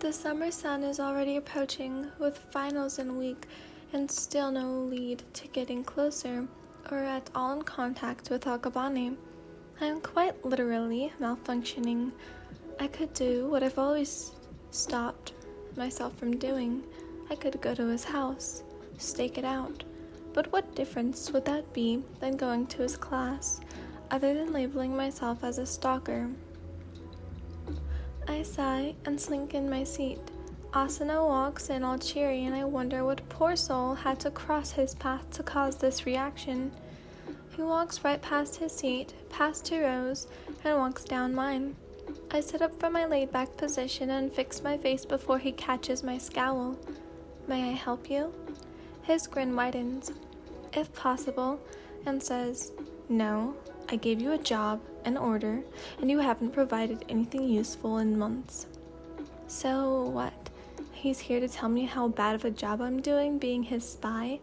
The summer sun is already approaching, with finals in a week, and still no lead to getting closer, or at all in contact with Akabane. I am quite literally malfunctioning. I could do what I've always stopped myself from doing. I could go to his house, stake it out. But what difference would that be than going to his class, other than labeling myself as a stalker? I sigh and slink in my seat. Asano walks in all cheery, and I wonder what poor soul had to cross his path to cause this reaction. He walks right past his seat, past 2 rows, and walks down mine. I sit up from my laid-back position and fix my face before he catches my scowl. "May I help you?" His grin widens, if possible, and says, "No, I gave you a job, an order, and you haven't provided anything useful in months." So what? He's here to tell me how bad of a job I'm doing being his spy?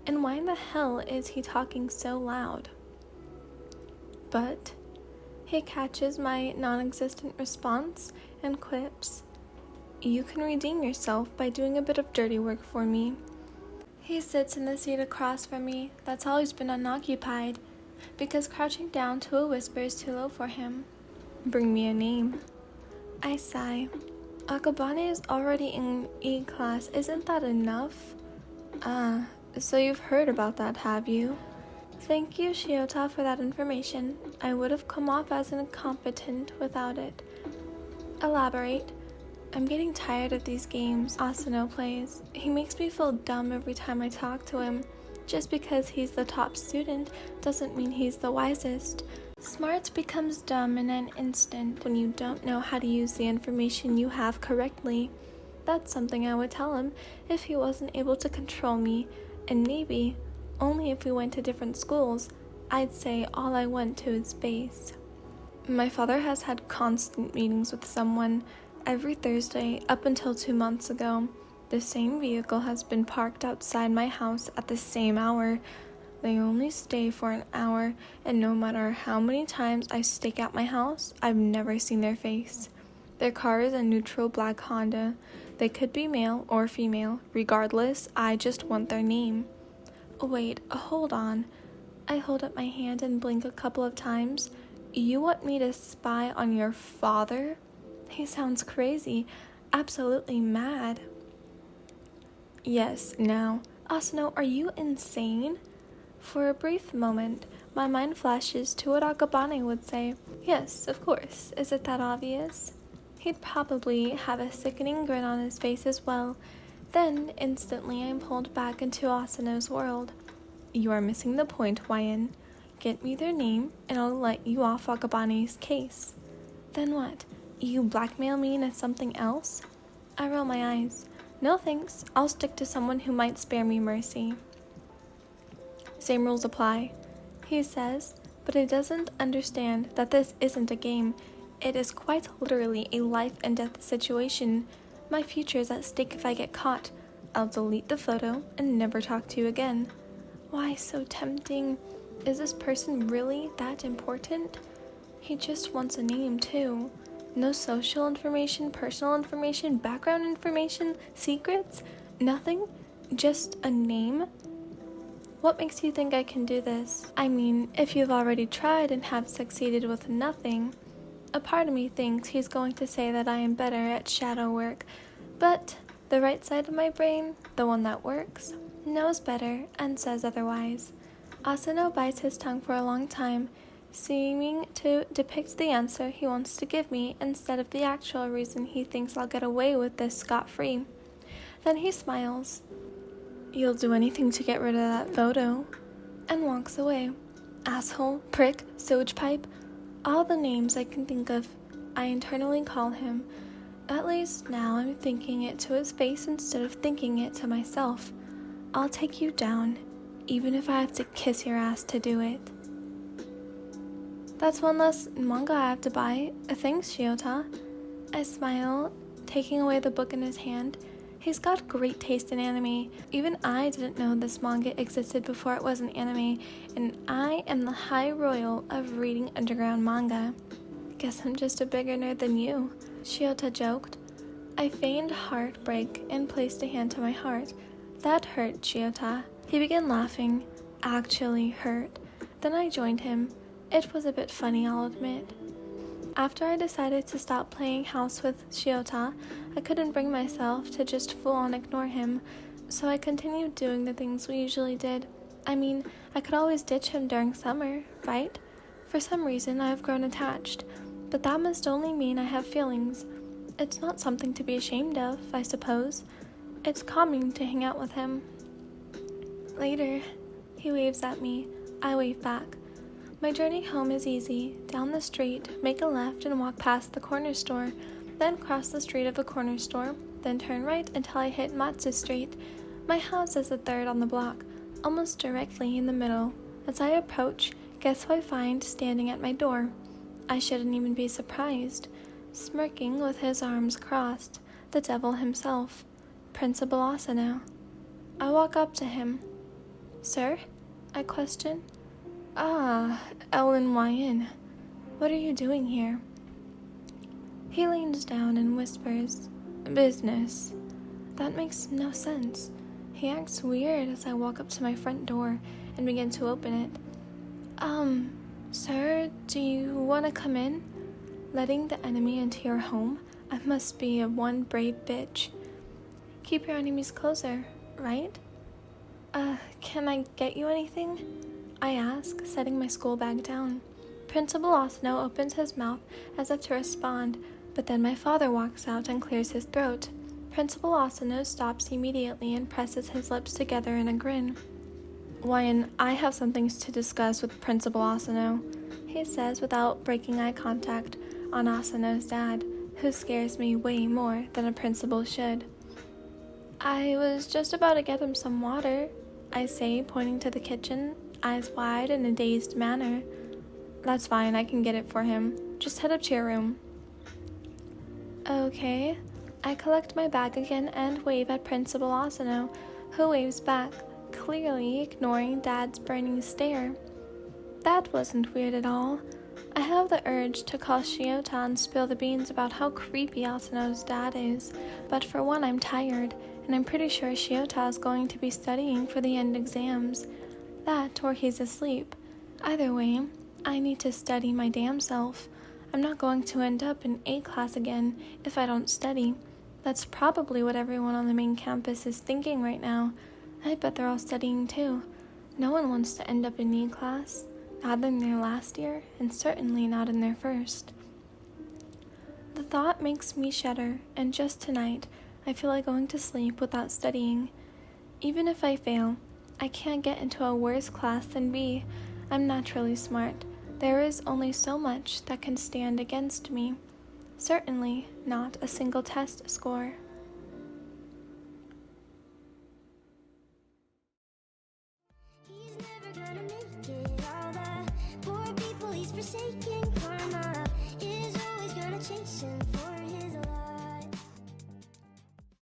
And why in the hell is he talking so loud? But he catches my non-existent response and quips, "You can redeem yourself by doing a bit of dirty work for me." He sits in the seat across from me that's always been unoccupied, because crouching down to a whisper is too low for him. "Bring me a name." I sigh. Akabane is already in E class, isn't that enough? So you've heard about that, have you? Thank you, Shiota, for that information. I would have come off as incompetent without it. Elaborate. I'm getting tired of these games Asano plays. He makes me feel dumb every time I talk to him. Just because he's the top student doesn't mean he's the wisest. Smart becomes dumb in an instant when you don't know how to use the information you have correctly. That's something I would tell him if he wasn't able to control me, and maybe, only if we went to different schools, I'd say all I want to his face. My father has had constant meetings with someone every Thursday up until 2 months ago. The same vehicle has been parked outside my house at the same hour. They only stay for an hour, and no matter how many times I stake out my house, I've never seen their face. Their car is a neutral black Honda. They could be male or female. Regardless, I just want their name. Wait, hold on. I hold up my hand and blink a couple of times. You want me to spy on your father? He sounds crazy, absolutely mad. Yes, now, Asano, are you insane? For a brief moment, my mind flashes to what Akabane would say. Yes, of course. Is it that obvious? He'd probably have a sickening grin on his face as well. Then, instantly, I'm pulled back into Asano's world. You are missing the point, Hwayan. Get me their name, and I'll let you off Akabane's case. Then what? You blackmail me into something else? I roll my eyes. No thanks, I'll stick to someone who might spare me mercy. Same rules apply, he says, but he doesn't understand that this isn't a game. It is quite literally a life and death situation. My future is at stake if I get caught. I'll delete the photo and never talk to you again. Why so tempting? Is this person really that important? He just wants a name too. No social information, personal information, background information, secrets, nothing, just a name. What makes you think I can do this? I mean, if you've already tried and have succeeded with nothing. A part of me thinks he's going to say that I am better at shadow work, but the right side of my brain, the one that works, knows better and says otherwise. Asano bites his tongue for a long time, seeming to depict the answer he wants to give me instead of the actual reason he thinks I'll get away with this scot-free. Then he smiles. You'll do anything to get rid of that photo, and walks away. Asshole, prick, sewage pipe, all the names I can think of, I internally call him. At least now I'm thinking it to his face instead of thinking it to myself. I'll take you down, even if I have to kiss your ass to do it. That's one less manga I have to buy. Thanks, Shiota. I smile, taking away the book in his hand. He's got great taste in anime. Even I didn't know this manga existed before it was an anime, and I am the high royal of reading underground manga. Guess I'm just a bigger nerd than you, Shiota joked. I feigned heartbreak and placed a hand to my heart. That hurt, Shiota. He began laughing. Actually hurt. Then I joined him. It was a bit funny, I'll admit. After I decided to stop playing house with Shiota, I couldn't bring myself to just full-on ignore him, so I continued doing the things we usually did. I mean, I could always ditch him during summer, right? For some reason, I have grown attached, but that must only mean I have feelings. It's not something to be ashamed of, I suppose. It's calming to hang out with him. Later, he waves at me. I wave back. My journey home is easy. Down the street, make a left and walk past the corner store, then cross the street of the corner store, then turn right until I hit Matsu Street. My house is the third on the block, almost directly in the middle. As I approach, guess who I find standing at my door? I shouldn't even be surprised. Smirking with his arms crossed, the devil himself, Principal Asano. I walk up to him. Sir? I question. Ah, Lɪନିର୍dh. What are you doing here? He leans down and whispers, business. That makes no sense. He acts weird as I walk up to my front door and begin to open it. Sir, do you want to come in? Letting the enemy into your home? I must be a one brave bitch. Keep your enemies closer, right? Can I get you anything? I ask, setting my school bag down. Principal Asano opens his mouth as if to respond, but then my father walks out and clears his throat. Principal Asano stops immediately and presses his lips together in a grin. Wyan, I have some things to discuss with Principal Asano, he says without breaking eye contact on Asano's dad, who scares me way more than a principal should. I was just about to get him some water, I say, pointing to the kitchen, eyes wide in a dazed manner. That's fine, I can get it for him. Just head up to your room. Okay. I collect my bag again and wave at Principal Asano, who waves back, clearly ignoring Dad's burning stare. That wasn't weird at all. I have the urge to call Shiota and spill the beans about how creepy Asano's dad is, but for one I'm tired, and I'm pretty sure Shiota is going to be studying for the end exams. That or he's asleep. Either way, I need to study my damn self. I'm not going to end up in A class again if I don't study. That's probably what everyone on the main campus is thinking right now. I bet they're all studying too. No one wants to end up in E class. Not in their last year, and certainly not in their first. The thought makes me shudder, and just tonight, I feel like going to sleep without studying. Even if I fail, I can't get into a worse class than B. I'm naturally smart. There is only so much that can stand against me. Certainly not a single test score. He's never gonna make it. All the poor people he's forsaken.